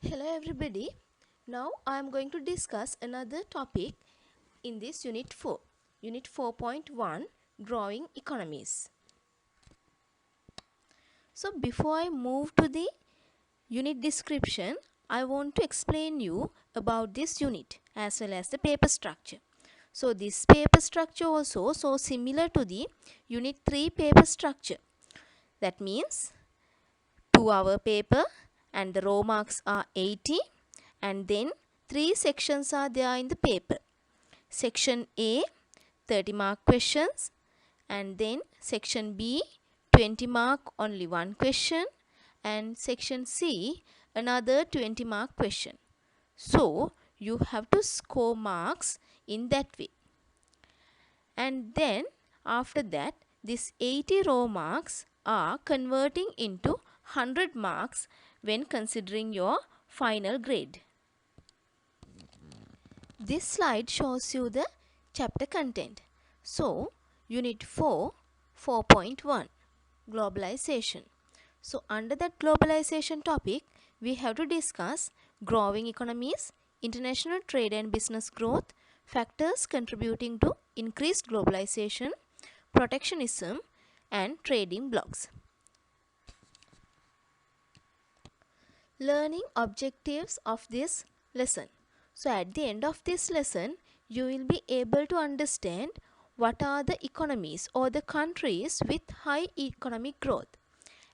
Hello everybody. Now I am going to discuss another topic in this unit 4. Unit 4.1 Growing Economies. So before I move to the unit description, I want to explain you about this unit as well as the paper structure. So this paper structure also so similar to the unit 3 paper structure. That means 2-hour paper and the row marks are 80 and then 3 sections are there in the paper. Section A 30 mark questions and then section B 20 mark only one question and section C another 20 mark question. So you have to score marks in that way. And then after that this 80 row marks are converting into 100 marks when considering your final grade. This slide shows you the chapter content. So, Unit 4, 4.1, Globalization. So, under that globalization topic, we have to discuss growing economies, international trade and business growth, factors contributing to increased globalization, protectionism, and trading blocks. Learning objectives of this lesson. So at the end of this lesson, you will be able to understand what are the economies or the countries with high economic growth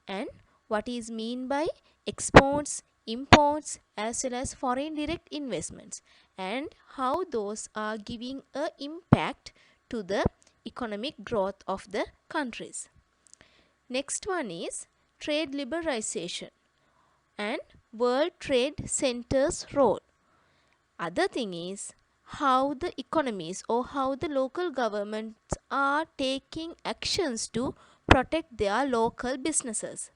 and what is mean by exports, imports as well as foreign direct investments and how those are giving a impact to the economic growth of the countries. Next one is trade liberalization and World Trade Center's role. Other thing is how the economies or how the local governments are taking actions to protect their local businesses.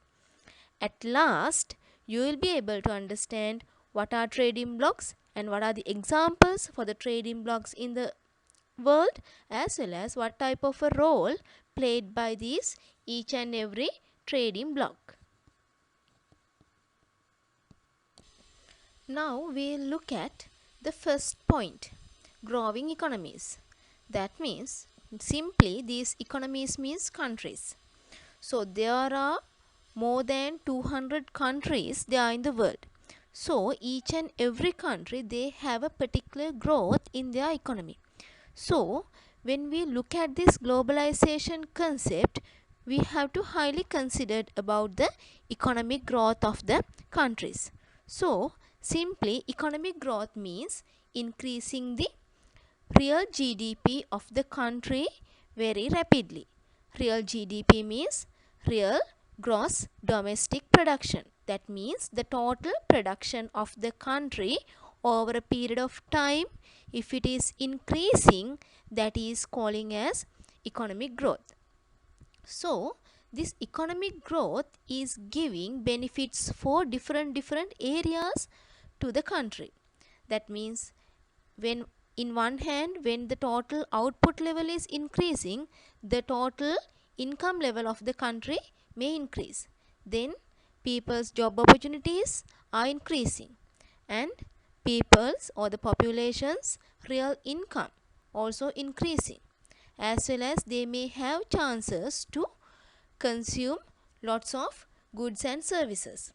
At last, you will be able to understand what are trading blocks and what are the examples for the trading blocks in the world as well as what type of a role played by these each and every trading block. Now we'll look at the first point, growing economies. That means simply these economies means countries. So there are more than 200 countries there in the world. So each and every country they have a particular growth in their economy. So when we look at this globalization concept, we have to highly consider about the economic growth of the countries. So simply economic growth means increasing the real GDP of the country very rapidly. Real GDP means real gross domestic production. That means the total production of the country over a period of time, if it is increasing, that is calling as economic growth. So this economic growth is giving benefits for different areas to the country. That means when in one hand when the total output level is increasing, the total income level of the country may increase. Then people's job opportunities are increasing and people's or the population's real income also increasing, as well as they may have chances to consume lots of goods and services.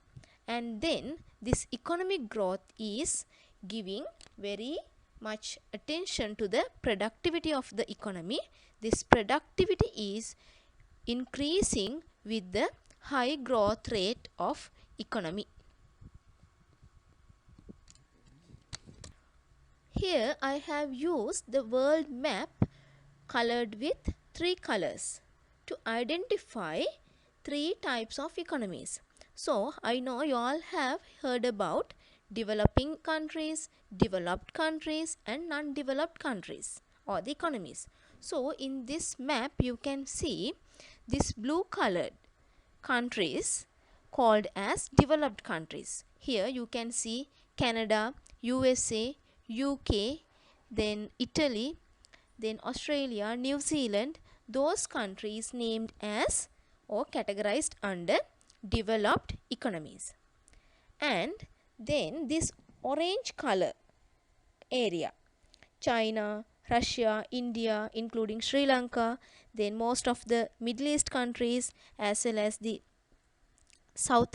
And then this economic growth is giving very much attention to the productivity of the economy. This productivity is increasing with the high growth rate of economy. Here I have used the world map colored with 3 colors to identify 3 types of economies. So I know you all have heard about developing countries, developed countries and non-developed countries or the economies. So in this map you can see this blue colored countries called as developed countries. Here you can see Canada, USA, UK, then Italy, then Australia, New Zealand, those countries named as or categorized under developed economies. And Then this orange color area, China, Russia, India, including Sri Lanka, then most of the Middle East countries, as well as the South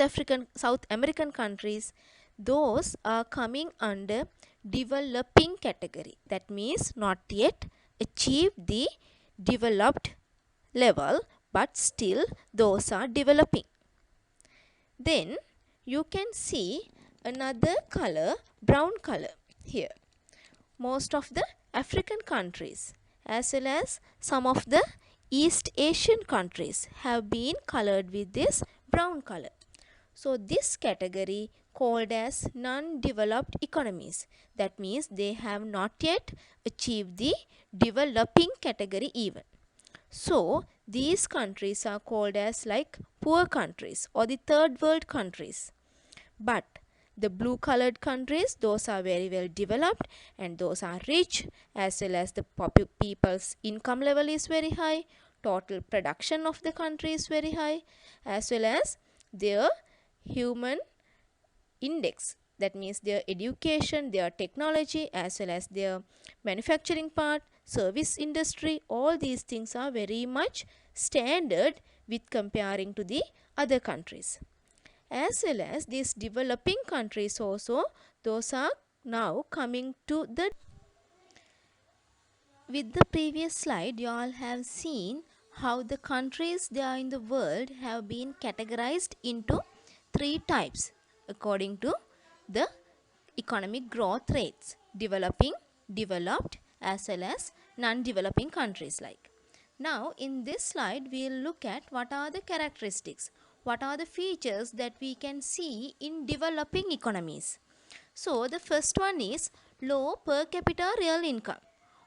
American countries, those are coming under developing category. That means not yet achieved the developed level, but still those are developing. Then you can see another color, brown color here. Most of the African countries as well as some of the East Asian countries have been colored with this brown color. So this category called as non-developed economies. That means they have not yet achieved the developing category even. So these countries are called as like poor countries or the third world countries. But the blue colored countries, those are very well developed and those are rich, as well as the people's income level is very high, total production of the country is very high, as well as their human index, that means their education, their technology, as well as their manufacturing part, service industry, all these things are very much standard with comparing to the other countries. As well as these developing countries also, those are now coming to the. With the previous slide, you all have seen how the countries there in the world have been categorized into three types according to the economic growth rates: developing, developed, as well as non-developing countries like. Now in this slide we will look at what are the characteristics, what are the features that we can see in developing economies. So the first one is low per capita real income,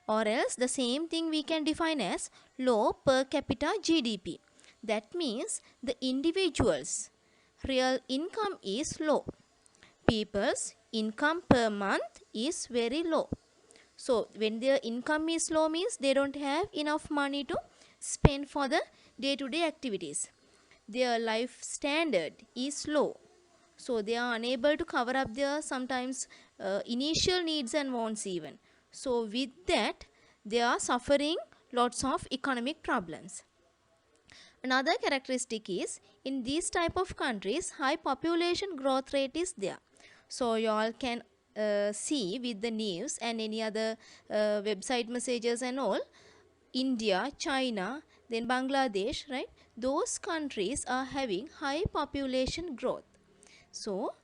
or else the same thing we can define as low per capita GDP. That means the individuals' real income is low. People's income per month is very low. So when their income is low means they don't have enough money to spend for the day-to-day activities. Their life standard is low. So they are unable to cover up their sometimes initial needs and wants even. So with that they are suffering lots of economic problems. Another characteristic is in these type of countries high population growth rate is there. So you all can see with the news and any other website messages and all, India, China, then Bangladesh, right? Those countries are having high population growth. So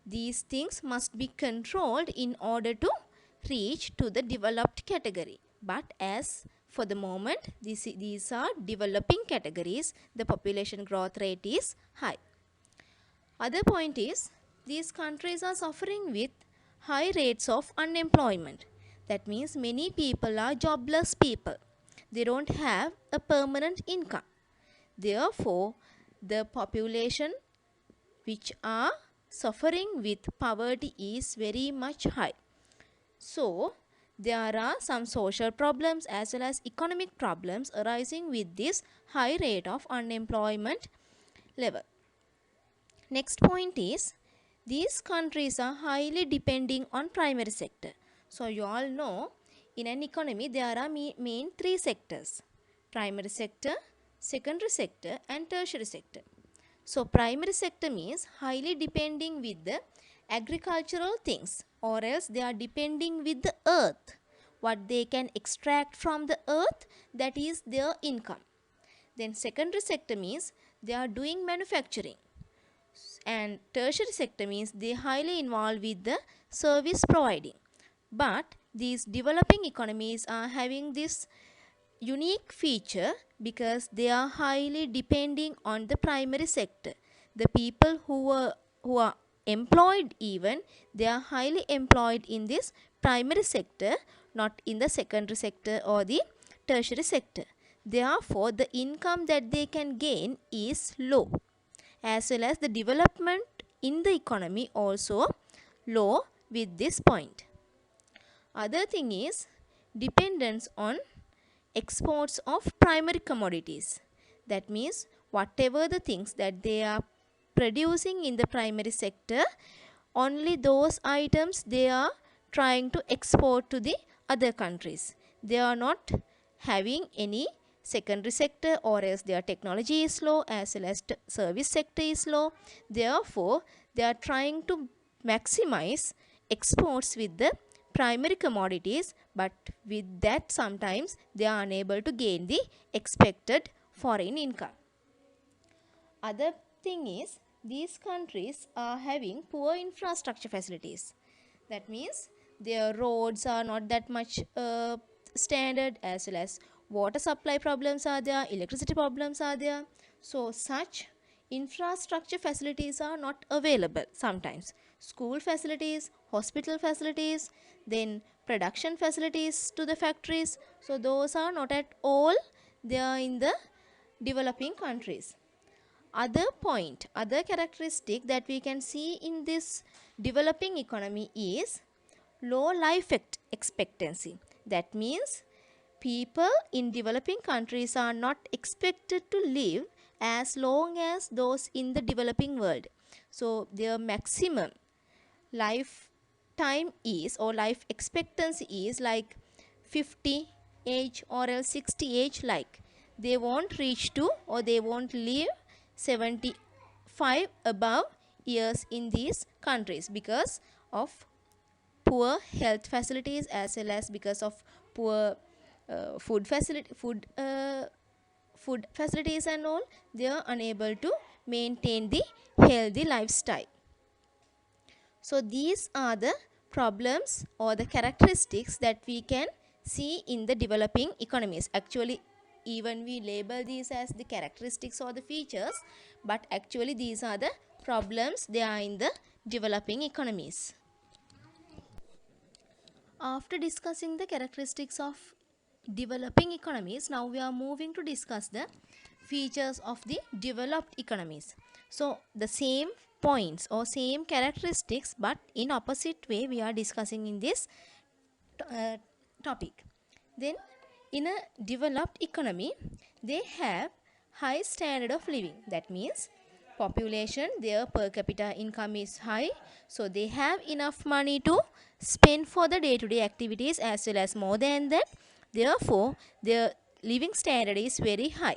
these things must be controlled in order to reach to the developed category. But as for the moment, these are developing categories, the population growth rate is high. Other point is these countries are suffering with high rates of unemployment. That means many people are jobless people. They don't have a permanent income. Therefore, the population which are suffering with poverty is very much high. So, there are some social problems as well as economic problems arising with this high rate of unemployment level. Next point is these countries are highly depending on primary sector. So you all know in an economy there are main three sectors: primary sector, secondary sector and tertiary sector. So primary sector means highly depending with the agricultural things, or else they are depending with the earth. What they can extract from the earth, that is their income. Then secondary sector means they are doing manufacturing, and tertiary sector means they highly involved with the service providing. But these developing economies are having this unique feature because they are highly depending on the primary sector. The people who are employed, even they are highly employed in this primary sector, not in the secondary sector or the tertiary sector. Therefore the income that they can gain is low, as well as the development in the economy also low with this point. Other thing is dependence on exports of primary commodities. That means whatever the things that they are producing in the primary sector, only those items they are trying to export to the other countries. They are not having any secondary sector, or else their technology is low as well as service sector is low. Therefore, they are trying to maximize exports with the primary commodities, but with that sometimes they are unable to gain the expected foreign income. Other thing is, these countries are having poor infrastructure facilities. That means their roads are not that much standard, as well as water supply problems are there, electricity problems are there. So such infrastructure facilities are not available sometimes. School facilities, hospital facilities, then production facilities to the factories, so those are not at all there in the developing countries. Other characteristic that we can see in this developing economy is low life expectancy. That means people in developing countries are not expected to live as long as those in the developing world. So their maximum lifetime is, or life expectancy is, like 50 age or else 60 age. Like they won't reach to, or they won't live 75 above years in these countries because of poor health facilities, as well as because of poor food facilities and all. They are unable to maintain the healthy lifestyle. So these are the problems or the characteristics that we can see in the developing economies. Actually, even we label these as the characteristics or the features, but actually these are the problems they are in the developing economies. After discussing the characteristics of developing economies, now we are moving to discuss the features of the developed economies. So the same points or same characteristics, but in opposite way we are discussing in this topic. Then in a developed economy, they have high standard of living. That means population, their per capita income is high, so they have enough money to spend for the day-to-day activities, as well as more than that. Therefore, their living standard is very high.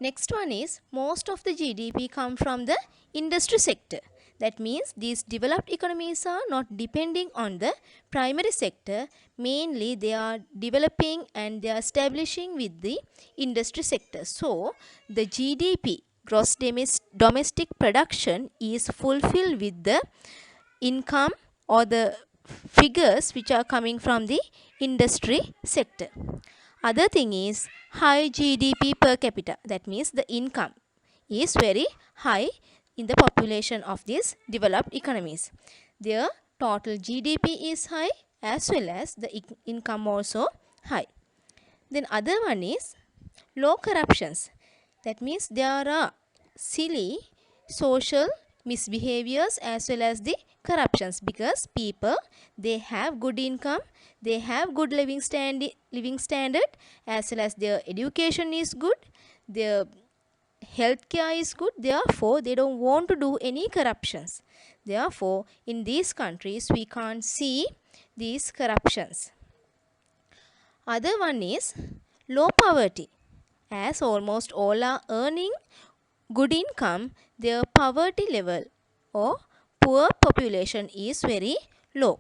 Next one is, most of the GDP come from the industry sector. That means these developed economies are not depending on the primary sector. Mainly they are developing and they are establishing with the industry sector. So the GDP, gross domestic production, is fulfilled with the income or the figures which are coming from the industry sector. Other thing is high GDP per capita. That means the income is very high in the population of these developed economies. Their total GDP is high, as well as the income also high. Then other one is low corruptions. That means there are silly social misbehaviors as well as the corruptions, because people, they have good income, they have good living standard, as well as their education is good, their healthcare is good. Therefore they don't want to do any corruptions. Therefore in these countries we can't see these corruptions. Other one is low poverty. As almost all are earning good income, their poverty level or poor population is very low.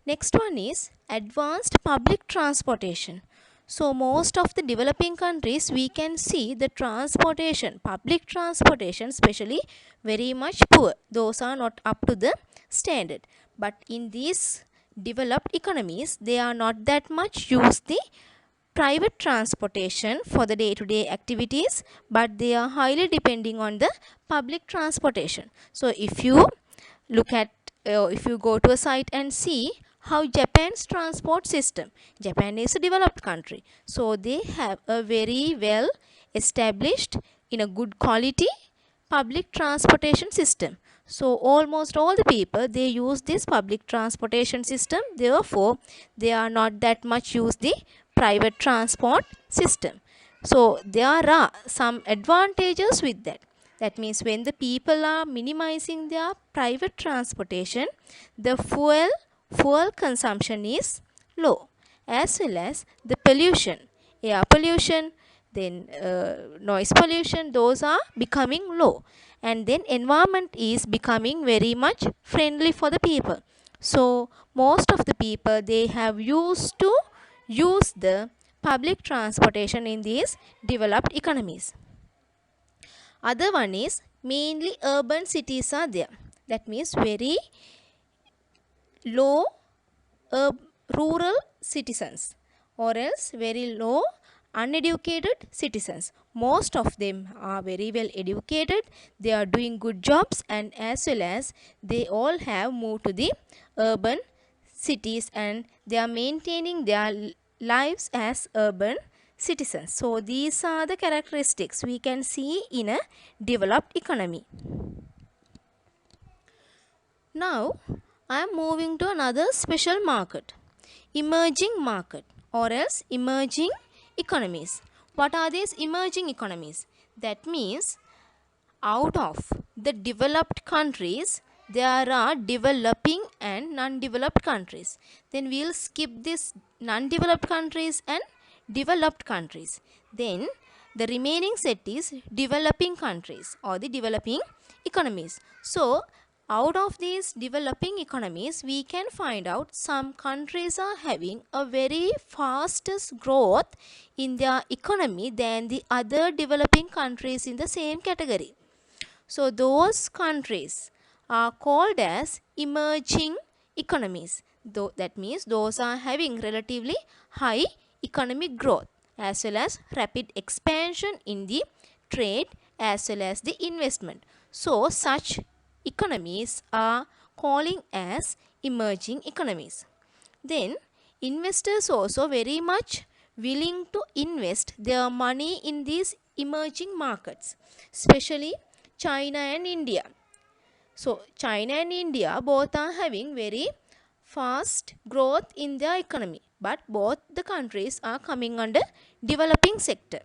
Next one is advanced public transportation. So most of the developing countries, we can see the transportation, public transportation especially, very much poor. Those are not up to the standard. But in these developed economies, they are not that much use the private transportation for the day-to-day activities, but they are highly depending on the public transportation. So if you look at, if you go to a site and see how Japan's transport system, Japan is a developed country, so they have a very well established in a good quality public transportation system. So almost all the people, they use this public transportation system. Therefore they are not that much use the private transport system. So there are some advantages with that. That means when the people are minimizing their private transportation, the fuel consumption is low, as well as the pollution, air pollution, then noise pollution, those are becoming low, and then environment is becoming very much friendly for the people. So most of the people, they have used to use the public transportation in these developed economies. Other one is mainly urban cities are there. That means very low rural citizens, or else very low uneducated citizens. Most of them are very well educated, they are doing good jobs, and as well as they all have moved to the urban cities, and they are maintaining their lives as urban citizens. So these are the characteristics we can see in a developed economy. Now I am moving to another special market, emerging market, or else emerging economies. What are these emerging economies? That means out of the developed countries, there are developing and non-developed countries. Then we'll skip this non-developed countries and developed countries. Then the remaining set is developing countries or the developing economies. So out of these developing economies, we can find out some countries are having a very fastest growth in their economy than the other developing countries in the same category. So those countries are called as emerging economies. That means those are having relatively high economic growth, as well as rapid expansion in the trade, as well as the investment. So such economies are calling as emerging economies. Then investors also very much willing to invest their money in these emerging markets, especially China and India. So China and India both are having very fast growth in their economy, but both the countries are coming under developing sector.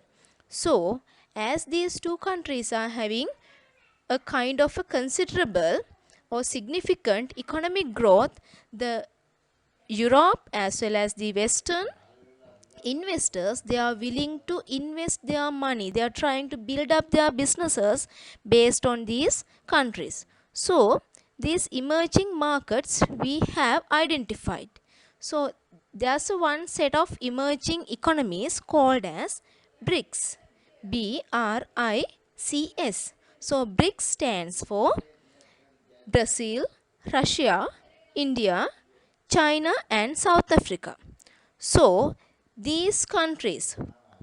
So as these two countries are having a kind of a considerable or significant economic growth, the Europe as well as the Western investors, they are willing to invest their money, they are trying to build up their businesses based on these countries. So these emerging markets we have identified. So there's one set of emerging economies called as BRICS, BRICS. So BRICS stands for Brazil, Russia, India, China and South Africa. So these countries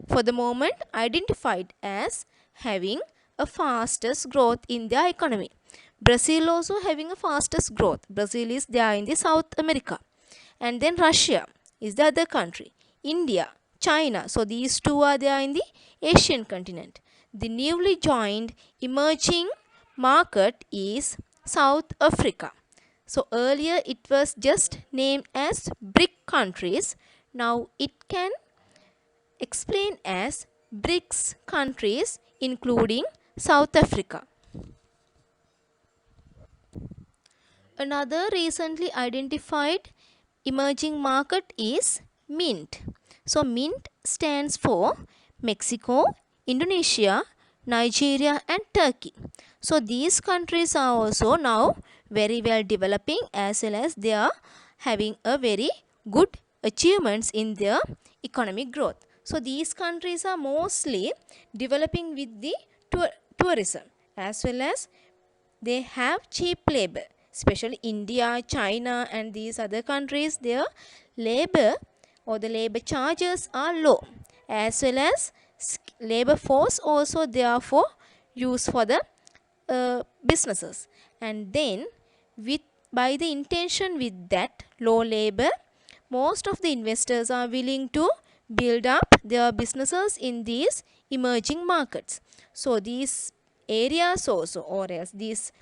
for the moment identified as having a fastest growth in their economy. Brazil also having a fastest growth. Brazil is there in the South America. And then Russia is the other country. India, China. So these two are there in the Asian continent. The newly joined emerging market is South Africa. So earlier it was just named as BRIC countries. Now it can explain as BRICS countries including South Africa. Another recently identified emerging market is MINT. So MINT stands for Mexico, Indonesia, Nigeria and Turkey. So these countries are also now very well developing, as well as they are having a very good achievements in their economic growth. So these countries are mostly developing with the tourism, as well as they have cheap labor, especially India, China and these other countries. Their labor or the labor charges are low, as well as labor force also therefore used for the businesses. And then with by the intention with that low labor, most of the investors are willing to build up their businesses in these emerging markets. So these areas also, or else these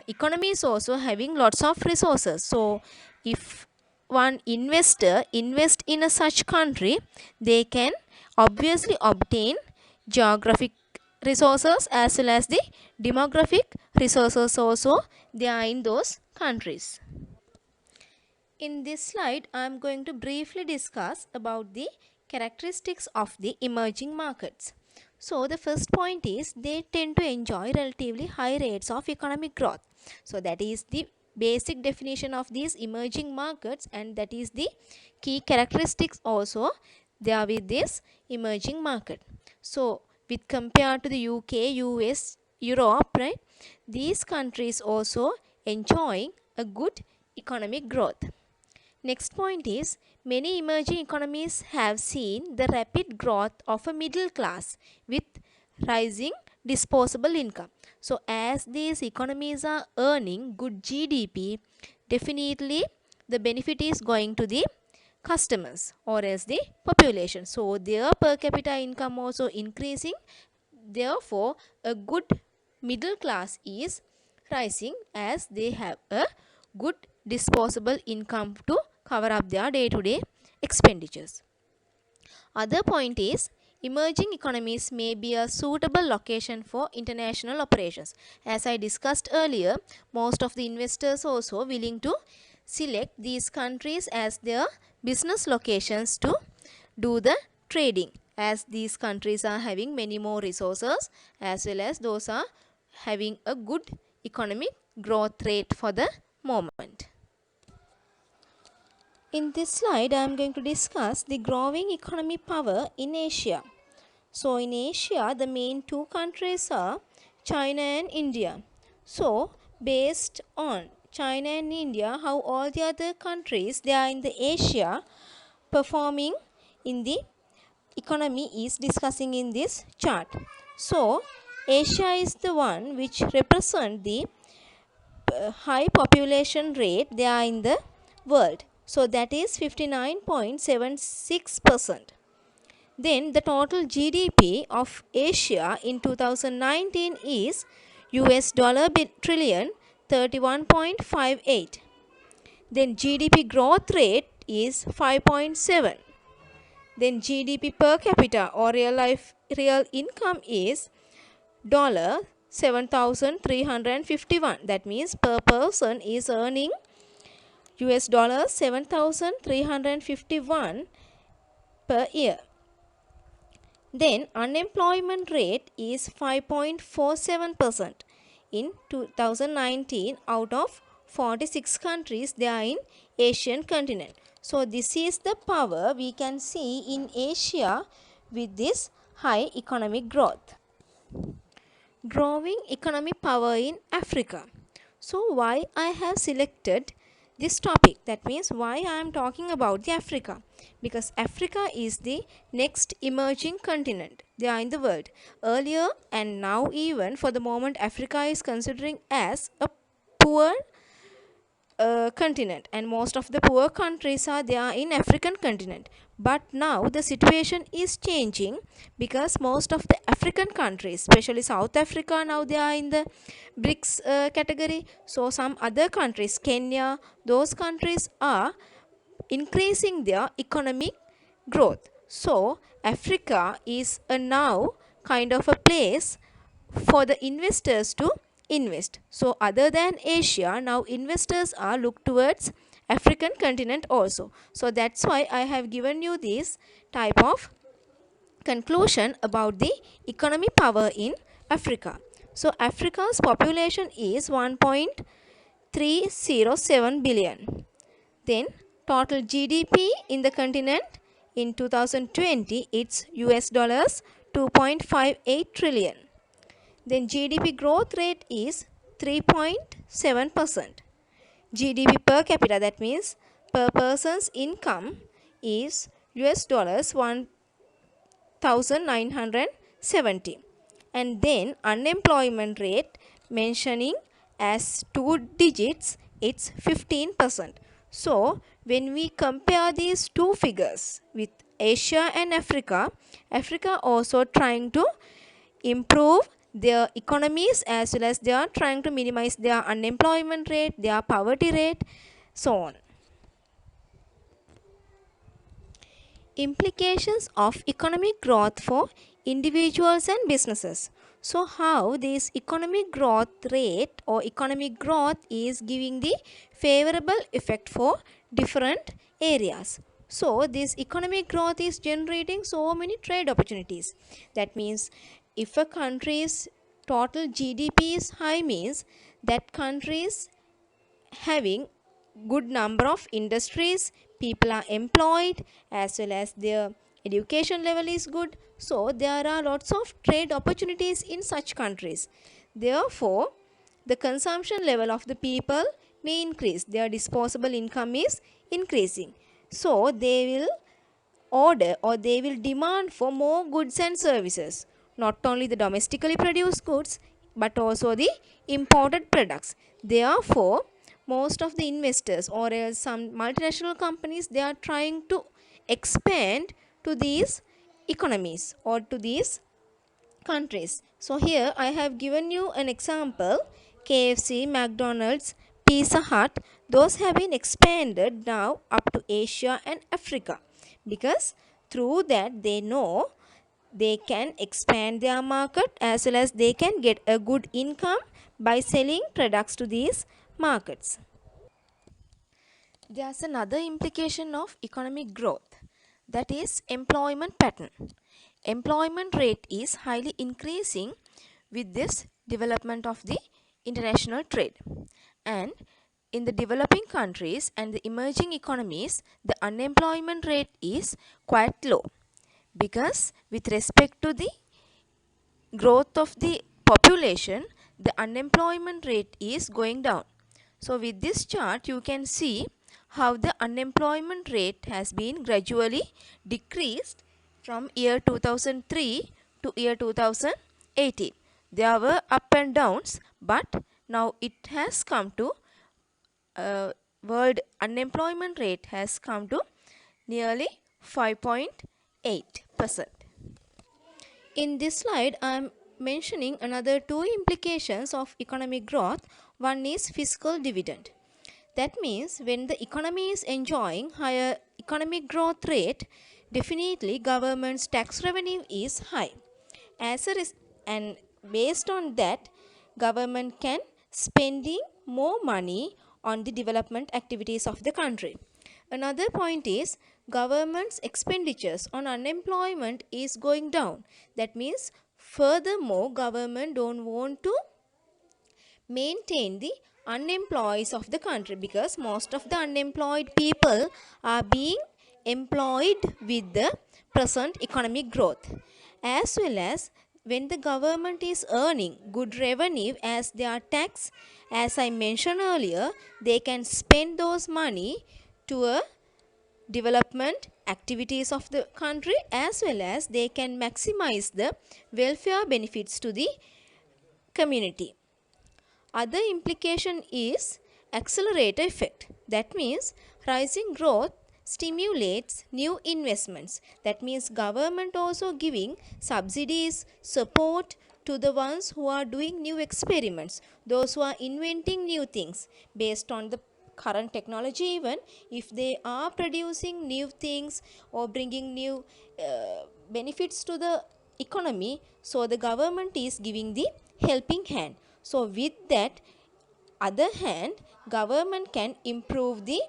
economies also having lots of resources. So if one investor invest in a such country, they can obviously obtain geographic resources as well as the demographic resources also they are in those countries. In this slide, I am going to briefly discuss about the characteristics of the emerging markets. So the first point is they tend to enjoy relatively high rates of economic growth. So that is the basic definition of these emerging markets, and that is the key characteristics also they are with this emerging market. So with compared to the UK, US, Europe, right, these countries also enjoying a good economic growth. Next point is many emerging economies have seen the rapid growth of a middle class with rising disposable income. So as these economies are earning good GDP, definitely the benefit is going to the customers or as the population. So their per capita income also increasing. Therefore, a good middle class is rising as they have a good disposable income to cover up their day-to-day expenditures. Other point is emerging economies may be a suitable location for international operations. As I discussed earlier, most of the investors also willing to select these countries as their business locations to do the trading, as these countries are having many more resources as well as those are having a good economic growth rate for the moment. In this slide, I am going to discuss the growing economic power in Asia. So in Asia, the main two countries are China and India. So based on China and India, how all the other countries they are in the Asia performing in the economy is discussing in this chart. So Asia is the one which represent the high population rate they are in the world. So that is 59.76%. Then the total GDP of Asia in 2019 is US dollar trillion 31.58. Then GDP growth rate is 5.7. Then GDP per capita or real income is dollar 7,351. That means per person is earning US dollar 7,351 per year. Then unemployment rate is 5.47% in 2019 out of 46 countries they are in Asian continent. So this is the power we can see in Asia with this high economic growth. Growing economic power in Africa. So why I have selected this topic, that means why I am talking about the Africa, because Africa is the next emerging continent they are in the world. Earlier and now even for the moment Africa is considering as a poor continent, and most of the poor countries are there in African continent. But now the situation is changing because most of the African countries, especially South Africa, now they are in the BRICS category. So some other countries, Kenya, those countries are increasing their economic growth. So Africa is a now kind of a place for the investors to invest. So other than Asia, now investors are look towards African continent also. So that's why I have given you this type of conclusion about the economic power in Africa. So Africa's population is 1.307 billion. Then total GDP in the continent in 2020 it's US dollars 2.58 trillion. Then GDP growth rate is 3.7%. GDP per capita, that means per person's income, is US dollars 1,970. And then unemployment rate mentioning as 2 digits, it's 15%. So when we compare these two figures with Asia and Africa, Africa also trying to improve their economies as well as they are trying to minimize their unemployment rate, their poverty rate, so on. Implications of economic growth for individuals and businesses. So how this economic growth rate or economic growth is giving the favorable effect for different areas. So this economic growth is generating so many trade opportunities. That means if a country's total GDP is high, means that country is having good number of industries, people are employed, as well as their education level is good. So there are lots of trade opportunities in such countries. Therefore the consumption level of the people may increase, their disposable income is increasing, so they will order or they will demand for more goods and services, not only the domestically produced goods but also the imported products. Therefore most of the investors or some multinational companies, they are trying to expand to these economies or to these countries. So here I have given you an example: KFC, McDonald's, Pizza Hut, those have been expanded now up to Asia and Africa, because through that they know they can expand their market as well as they can get a good income by selling products to these markets. There's another implication of economic growth, that is employment pattern. Employment rate is highly increasing with this development of the international trade. And in the developing countries and the emerging economies, the unemployment rate is quite low, because with respect to the growth of the population, the unemployment rate is going down. So with this chart you can see how the unemployment rate has been gradually decreased from year 2003 to year 2018. There were up and downs, but now it has come to world unemployment rate has come to nearly 5.8%. In this slide, I am mentioning another two implications of economic growth. One is fiscal dividend. That means when the economy is enjoying higher economic growth rate, definitely government's tax revenue is high. And based on that, government can spending more money on the development activities of the country. Another point is government's expenditures on unemployment is going down. That means furthermore government don't want to maintain the unemployed of the country, because most of the unemployed people are being employed with the present economic growth, as well as when the government is earning good revenue as their tax, as I mentioned earlier, they can spend those money to a development activities of the country, as well as they can maximize the welfare benefits to the community. Other implication is accelerator effect. That means rising growth stimulates new investments. That means government also giving subsidies, support to the ones who are doing new experiments, those who are inventing new things based on the current technology. Even if they are producing new things or bringing new benefits to the economy, so the government is giving the helping hand. So with that other hand, government can improve the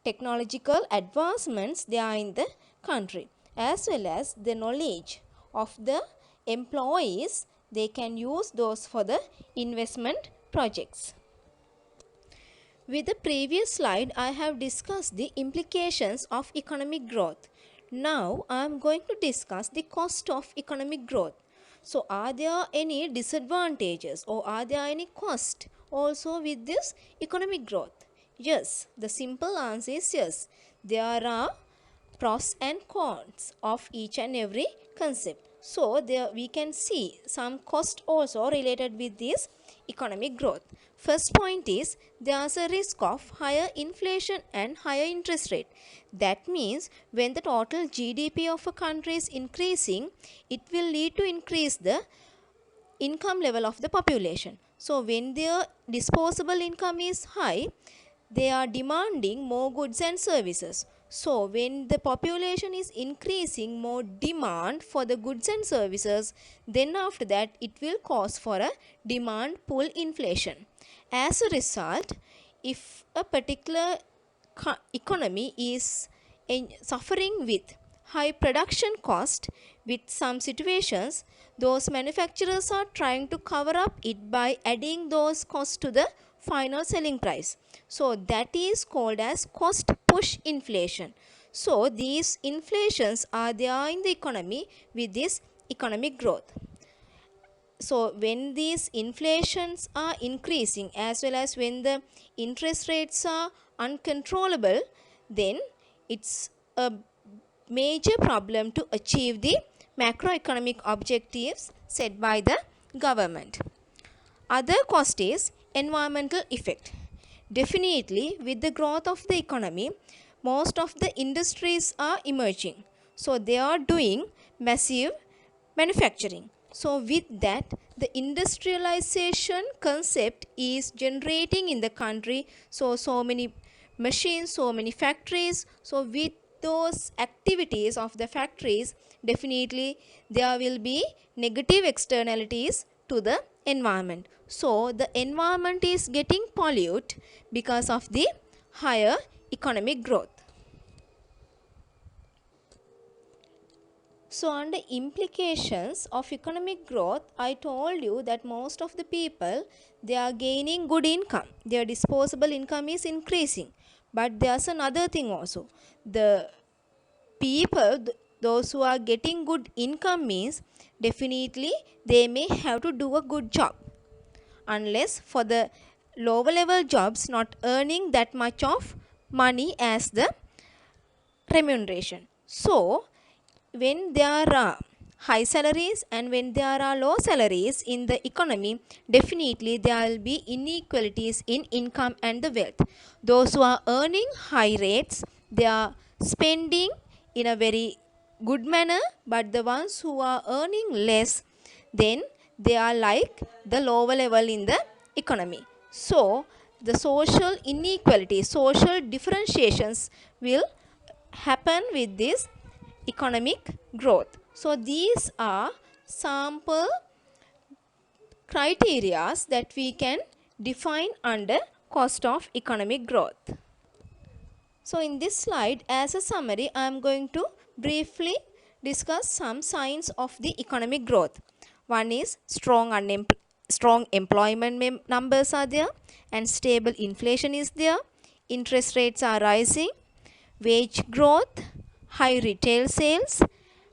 technological advancements there in the country, as well as the knowledge of the employees, they can use those for the investment projects. With the previous slide, I have discussed the implications of economic growth. Now I am going to discuss the cost of economic growth. So are there any disadvantages or are there any cost also with this economic growth? Yes, the simple answer is yes. There are pros and cons of each and every concept. So there we can see some cost also related with this economic growth. First point is there is a risk of higher inflation and higher interest rate. That means when the total GDP of a country is increasing, it will lead to increase the income level of the population. So when their disposable income is high, they are demanding more goods and services. So when the population is increasing more demand for the goods and services, then after that it will cause for a demand pull inflation. As a result, if a particular economy is suffering with high production cost, with some situations those manufacturers are trying to cover up it by adding those costs to the final selling price. So that is called as cost push inflation. So these inflations are there in the economy with this economic growth. So when these inflations are increasing as well as when the interest rates are uncontrollable, then it's a major problem to achieve the macroeconomic objectives set by the government. Other cost is environmental effect. Definitely, with the growth of the economy, most of the industries are emerging. So they are doing massive manufacturing. So with that, the industrialization concept is generating in the country. So many machines, so many factories. So with those activities of the factories, definitely there will be negative externalities to the environment. So the environment is getting polluted because of the higher economic growth. So under implications of economic growth, I told you that most of the people, they are gaining good income. Their disposable income is increasing. But there's another thing also. The people, those who are getting good income means definitely they may have to do a good job. Unless for the lower level jobs not earning that much of money as the remuneration. So when there are high salaries and when there are low salaries in the economy, definitely there will be inequalities in income and the wealth. Those who are earning high rates, they are spending in a very good manner, but the ones who are earning less, then they are like the lower level in the economy. So the social inequality, social differentiations will happen with this economic growth. So these are sample criterias that we can define under cost of economic growth. So in this slide, as a summary, I am going to briefly discuss some signs of the economic growth. One is strong employment numbers are there and stable inflation is there. Interest rates are rising, wage growth, high retail sales,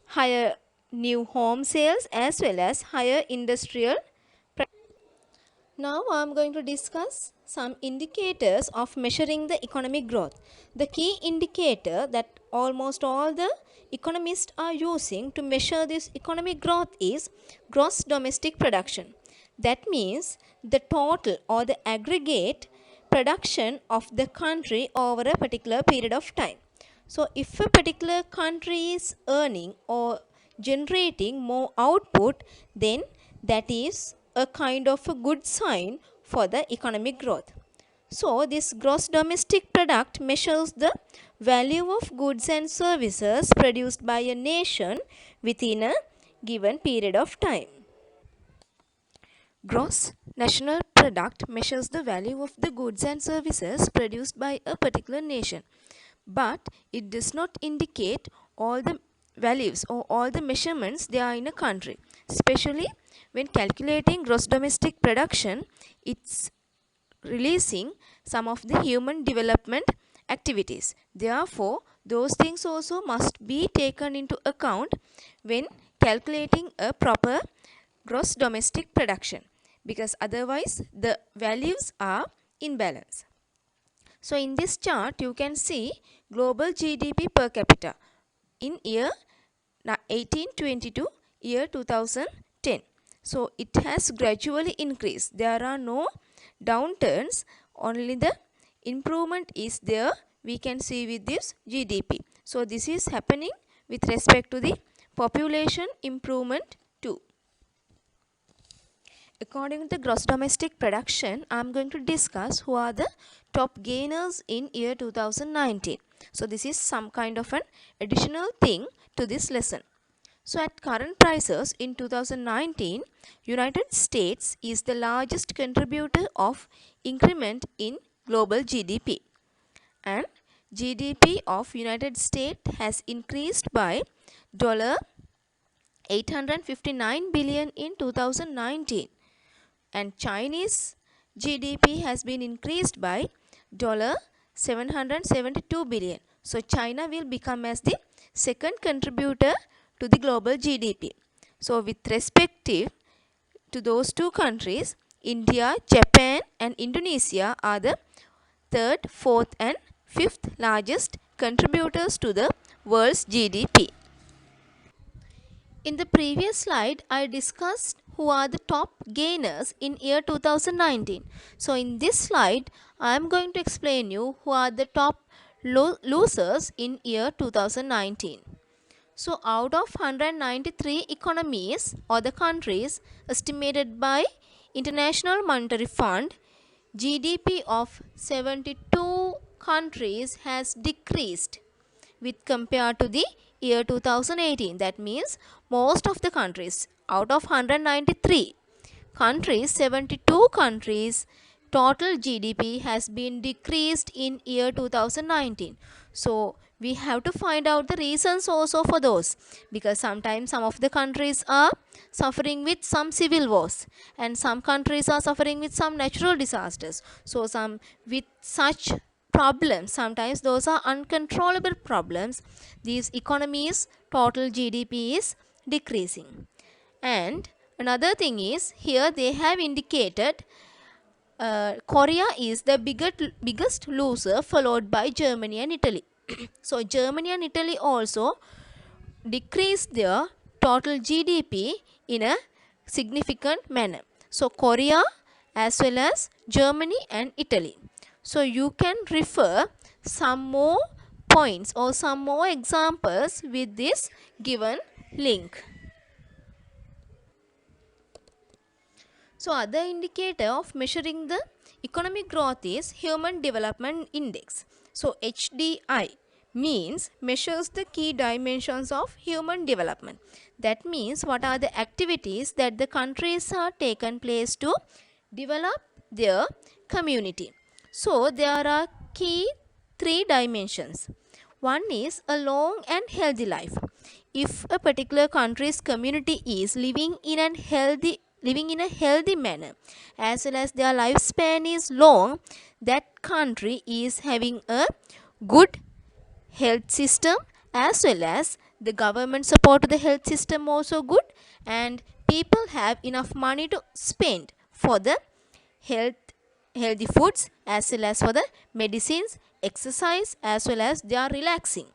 higher new home sales as well as higher industrial. Now I am going to discuss some indicators of measuring the economic growth. The key indicator that almost all the economists are using to measure this economic growth is gross domestic production. That means the total or the aggregate production of the country over a particular period of time. So if a particular country is earning or generating more output, then that is a kind of a good sign for the economic growth. So this gross domestic product measures the value of goods and services produced by a nation within a given period of time. Gross national product measures the value of the goods and services produced by a particular nation, but it does not indicate all the values or all the measurements there are in a country. Especially when calculating gross domestic production, it's releasing some of the human development activities. Therefore, those things also must be taken into account when calculating a proper gross domestic production, because otherwise the values are in balance. So in this chart you can see global GDP per capita in year 1820 to year 2010. So it has gradually increased. There are no downturns, only the improvement is there we can see with this GDP. So this is happening with respect to the population improvement too. According to the gross domestic production, I am going to discuss who are the top gainers in year 2019. So this is some kind of an additional thing to this lesson. So at current prices in 2019, United States is the largest contributor of increment in global GDP, and GDP of United States has increased by $859 billion in 2019, and Chinese GDP has been increased by $772 billion. So China will become as the second contributor to the global GDP. So with respective to those two countries, India, Japan and Indonesia are the third, fourth and fifth largest contributors to the world's GDP. In the previous slide, I discussed who are the top gainers in year 2019. So in this slide, I am going to explain you who are the top losers in year 2019. So out of 193 economies or the countries estimated by International Monetary Fund, GDP of 72 countries has decreased with compared to the year 2018. That means most of the countries out of 193 countries, 72 countries total GDP has been decreased in year 2019. So we have to find out the reasons also for those, because sometimes some of the countries are suffering with some civil wars and some countries are suffering with some natural disasters. So some with such problems, sometimes those are uncontrollable problems, these economies total GDP is decreasing. And another thing is, here they have indicated Korea is the biggest loser, followed by Germany and Italy. So Germany and Italy also decreased their total GDP in a significant manner. So Korea as well as Germany and Italy. So you can refer some more points or some more examples with this given link. So other indicator of measuring the economic growth is Human Development Index. So HDI means measures the key dimensions of human development. That means what are the activities that the countries are taken place to develop their community. So there are key three dimensions. One is a long and healthy life. If a particular country's community is living in a healthy manner, as well as their lifespan is long, that country is having a good health system, as well as the government support to the health system also good, and people have enough money to spend for the healthy foods, as well as for the medicines, exercise, as well as they are relaxing.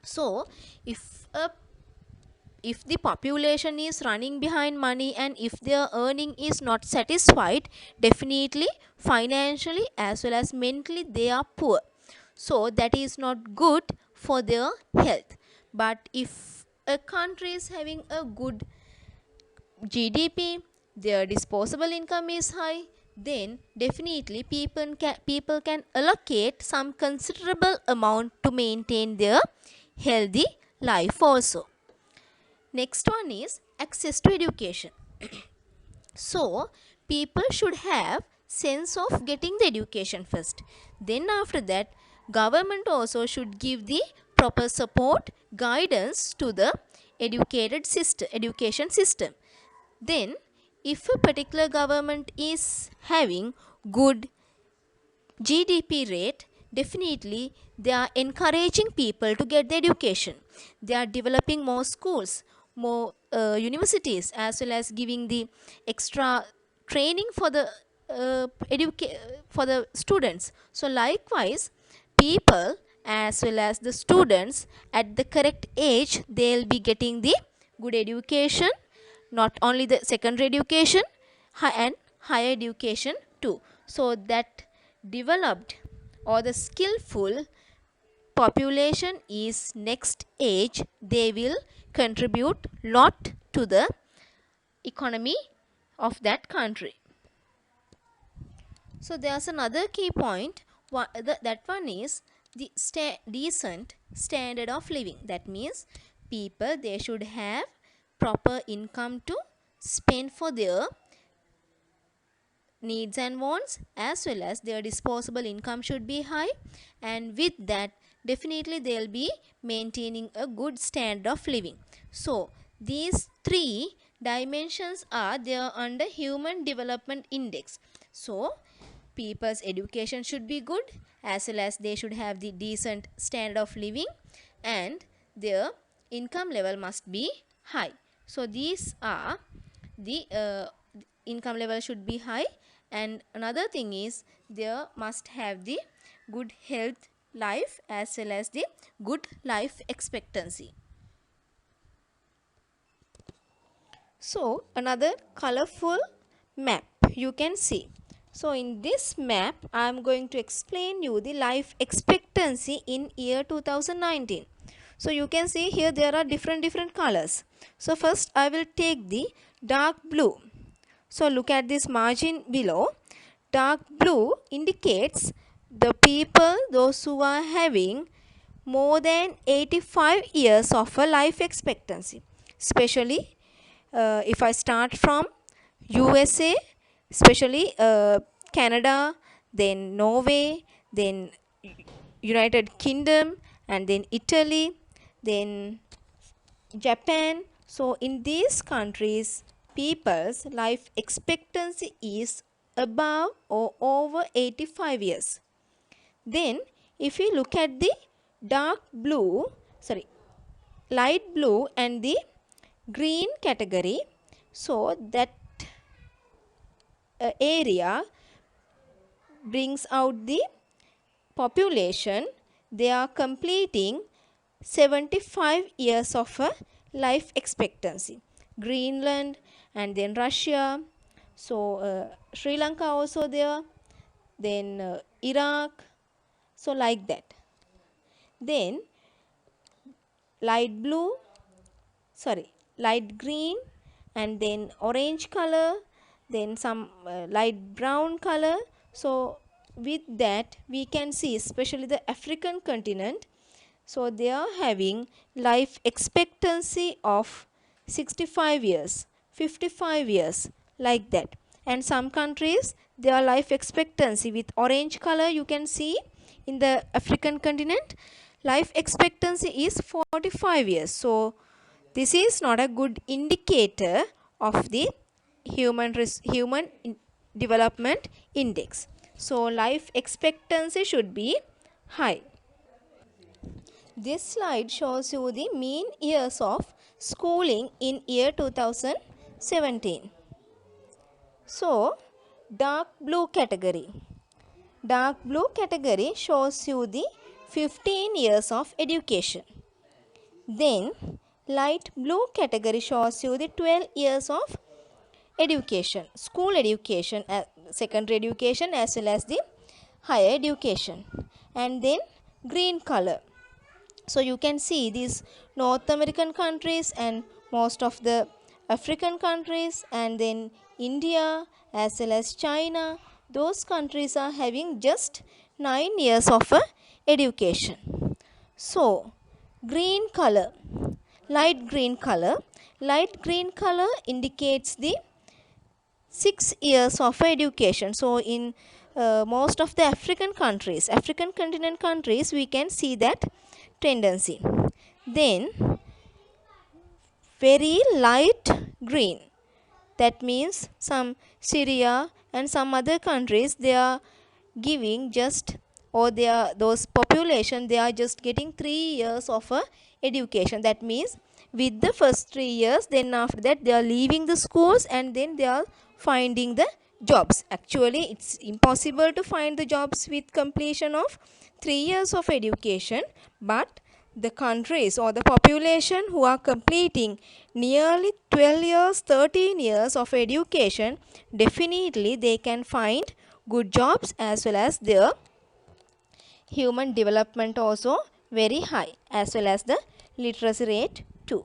So if the population is running behind money and if their earning is not satisfied, definitely financially as well as mentally they are poor. So that is not good for their health. But if a country is having a good GDP, their disposable income is high, then definitely people can allocate some considerable amount to maintain their healthy life also. Next one is access to education. So people should have sense of getting the education first. Then after that, government also should give the proper support, guidance to the education system. Then if a particular government is having good GDP rate, definitely they are encouraging people to get the education. They are developing more schools, more universities, as well as giving the extra training for the for the students. So likewise, people as well as the students at the correct age, they'll be getting the good education, not only the secondary education and higher education too. So that developed or the skillful population is next age, they will contribute lot to the economy of that country. So there's another key point, that one is the decent standard of living. That means people, they should have proper income to spend for their needs and wants, as well as their disposable income should be high, and with that definitely they'll be maintaining a good standard of living. So these three dimensions are there under human development index. So people's education should be good, as well as they should have the decent standard of living, and their income level must be high. So these are the income level should be high, and another thing is there must have the good health life, as well as the good life expectancy. So another colorful map you can see. So in this map I am going to explain you the life expectancy in year 2019. So you can see here there are different colors. So first I will take the dark blue. So look at this margin below. Dark blue indicates the people, those who are having more than 85 years of a life expectancy. Especially if I start from USA, especially Canada, then Norway, then United Kingdom, and then Italy, then Japan. So in these countries, people's life expectancy is above or over 85 years. Then if we look at the light blue and the green category, so that area brings out the population, they are completing 75 years of a life expectancy. Greenland, and then Russia, so Sri Lanka also there, then Iraq, so like that. Then light green, and then orange color, then some light brown color. So with that we can see especially the African continent, so they are having life expectancy of 65 years, 55 years, like that. And some countries, their life expectancy with orange color you can see in the African continent, life expectancy is 45 years. So this is not a good indicator of the human development index. So life expectancy should be high. This slide shows you the mean years of schooling in year 2017. So dark blue category. Dark blue category shows you the 15 years of education. Then light blue category shows you the 12 years of education, school education, secondary education, as well as the higher education. And then green color. So you can see these North American countries and most of the African countries, and then India as well as China, those countries are having just 9 years of education. So green color, light green color indicates the 6 years of education. So in most of the African continent countries, we can see that tendency. Then very light green, that means some Syria and some other countries, they are giving just, or they are, those population, they are just getting 3 years of education. That means with the first 3 years, then after that they are leaving the schools, and then they are finding the jobs. Actually it's impossible to find the jobs with completion of 3 years of education, but the countries or the population who are completing nearly 12 years, 13 years of education, definitely they can find good jobs, as well as their human development also very high, as well as the literacy rate too.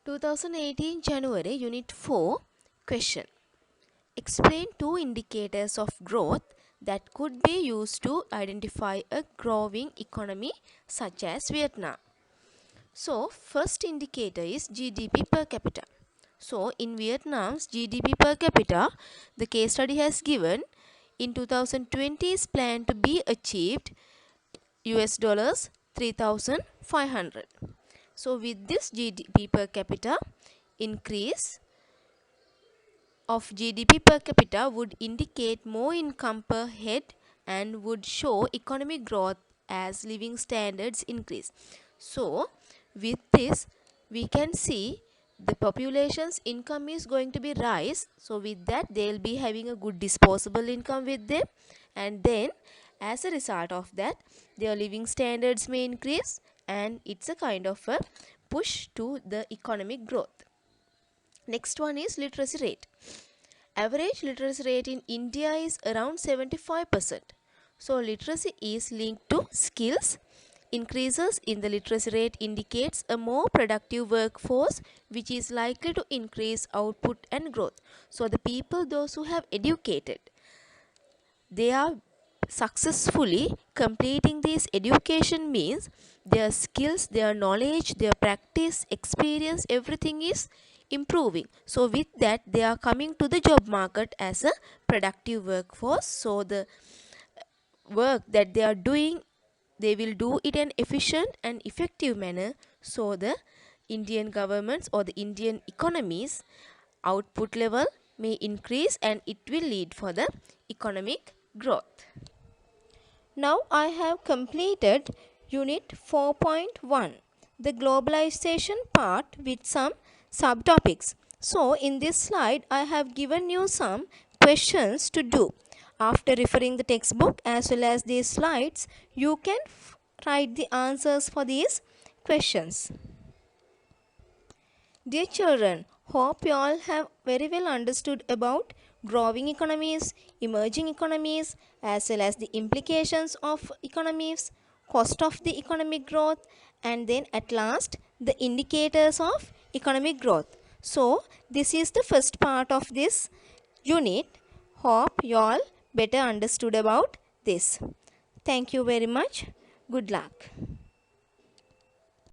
2018 January Unit 4 question. Explain two indicators of growth that could be used to identify a growing economy such as Vietnam. So, first indicator is GDP per capita. So, in Vietnam's GDP per capita, the case study has given in 2020 is planned to be achieved US dollars 3,500. So, with this GDP per capita increase of GDP per capita would indicate more income per head and would show economic growth as living standards increase. So, with this, we can see the population's income is going to be rise. So, with that, they'll be having a good disposable income with them, and then as a result of that, their living standards may increase, and it's a kind of a push to the economic growth. Next one is literacy rate. Average literacy rate in India is around 75%. So, literacy is linked to skills. Increases in the literacy rate indicates a more productive workforce which is likely to increase output and growth. So, the people, those who have educated, they are successfully completing this education means their skills, their knowledge, their practice, experience, everything is improving. So with that, they are coming to the job market as a productive workforce. So the work that they are doing, they will do it in an efficient and effective manner. So the Indian governments or the Indian economies output level may increase and it will lead for the economic growth. Now I have completed unit 4.1, the globalization part with some subtopics. So in this slide I have given you some questions to do. After referring the textbook as well as these slides, you can write the answers for these questions. Dear children, hope you all have very well understood about growing economies, emerging economies, as well as the implications of economies, cost of the economic growth, and then at last the indicators of economic growth. So, this is the first part of this unit. Hope you all better understood about this. Thank you very much. Good luck.